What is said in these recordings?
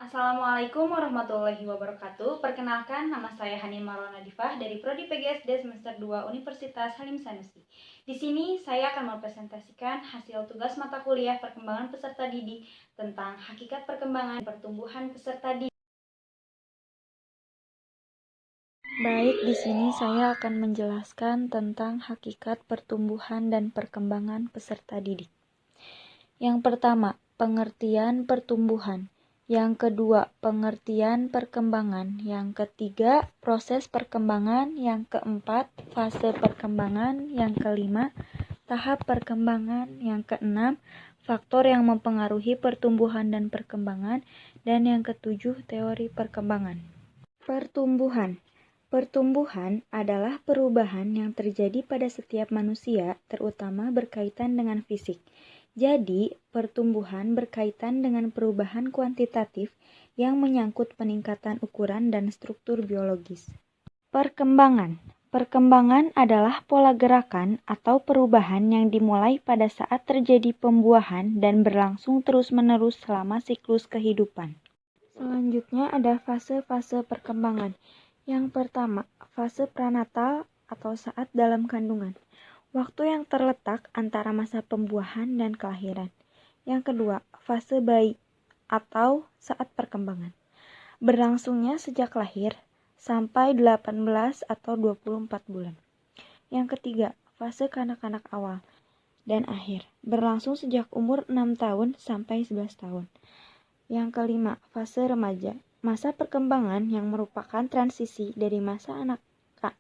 Assalamualaikum warahmatullahi wabarakatuh. Perkenalkan, nama saya Hani Marwana Difah dari Prodi PGSD semester 2 Universitas Halim Sanusi. Di sini saya akan mempresentasikan hasil tugas mata kuliah perkembangan peserta didik tentang hakikat perkembangan pertumbuhan peserta didik. Baik, di sini saya akan menjelaskan tentang hakikat pertumbuhan dan perkembangan peserta didik. Yang pertama, pengertian pertumbuhan. Yang kedua, pengertian perkembangan. Yang ketiga, proses perkembangan. Yang keempat, fase perkembangan. Yang kelima, tahap perkembangan. Yang keenam, faktor yang mempengaruhi pertumbuhan dan perkembangan. Dan yang ketujuh, teori perkembangan. Pertumbuhan. Pertumbuhan adalah perubahan yang terjadi pada setiap manusia, terutama berkaitan dengan fisik. Jadi, pertumbuhan berkaitan dengan perubahan kuantitatif yang menyangkut peningkatan ukuran dan struktur biologis. Perkembangan. Perkembangan adalah pola gerakan atau perubahan yang dimulai pada saat terjadi pembuahan dan berlangsung terus-menerus selama siklus kehidupan. Selanjutnya ada fase-fase perkembangan. Yang pertama, fase pranatal atau saat dalam kandungan. Waktu yang terletak antara masa pembuahan dan kelahiran. Yang kedua, fase bayi atau saat perkembangan. Berlangsungnya sejak lahir sampai 18 atau 24 bulan. Yang ketiga, fase kanak-kanak awal dan akhir. Berlangsung sejak umur 6 tahun sampai 11 tahun. Yang kelima, fase remaja. Masa perkembangan yang merupakan transisi dari masa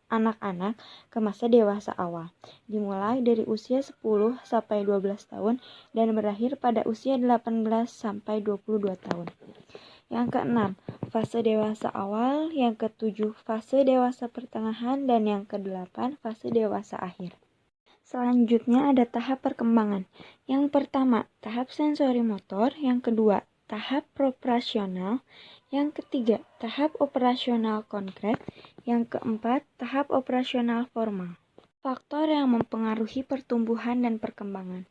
anak-anak ke masa dewasa awal. Dimulai dari usia 10 sampai 12 tahun dan berakhir pada usia 18 sampai 22 tahun. Yang keenam, fase dewasa awal. Yang ketujuh, fase dewasa pertengahan. Dan yang kedelapan, fase dewasa akhir. Selanjutnya ada tahap perkembangan. Yang pertama, tahap sensori motor. Yang kedua, tahap operasional. Yang ketiga, tahap operasional konkret. Yang keempat, tahap operasional formal. Faktor yang mempengaruhi pertumbuhan dan perkembangan.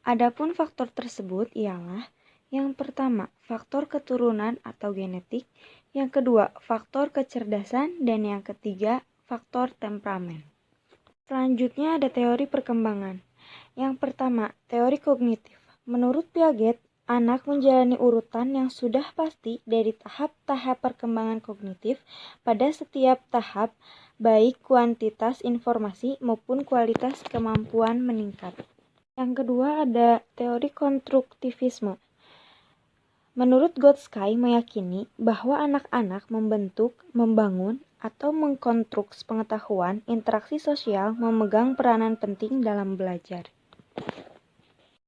Adapun faktor tersebut ialah: yang pertama, faktor keturunan atau genetik. Yang kedua, faktor kecerdasan. Dan yang ketiga, faktor temperamen. Selanjutnya ada teori perkembangan. Yang pertama, teori kognitif. Menurut Piaget, anak menjalani urutan yang sudah pasti dari tahap-tahap perkembangan kognitif pada setiap tahap, baik kuantitas informasi maupun kualitas kemampuan meningkat. Yang kedua ada teori konstruktivisme. Menurut Gottschalk meyakini bahwa anak-anak membentuk, membangun, atau mengkonstruksi pengetahuan, interaksi sosial memegang peranan penting dalam belajar.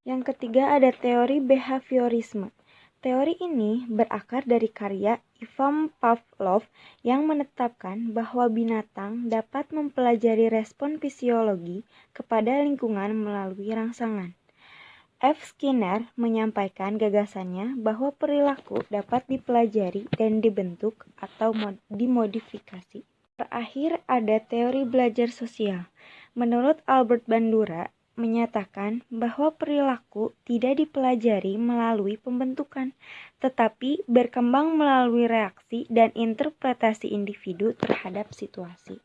Yang ketiga ada teori behaviorisme. Teori ini berakar dari karya Ivan Pavlov yang menetapkan bahwa binatang dapat mempelajari respon fisiologi kepada lingkungan melalui rangsangan. F. Skinner menyampaikan gagasannya bahwa perilaku dapat dipelajari dan dibentuk atau dimodifikasi. Terakhir ada teori belajar sosial. Menurut Albert Bandura, menyatakan bahwa perilaku tidak dipelajari melalui pembentukan, tetapi berkembang melalui reaksi dan interpretasi individu terhadap situasi.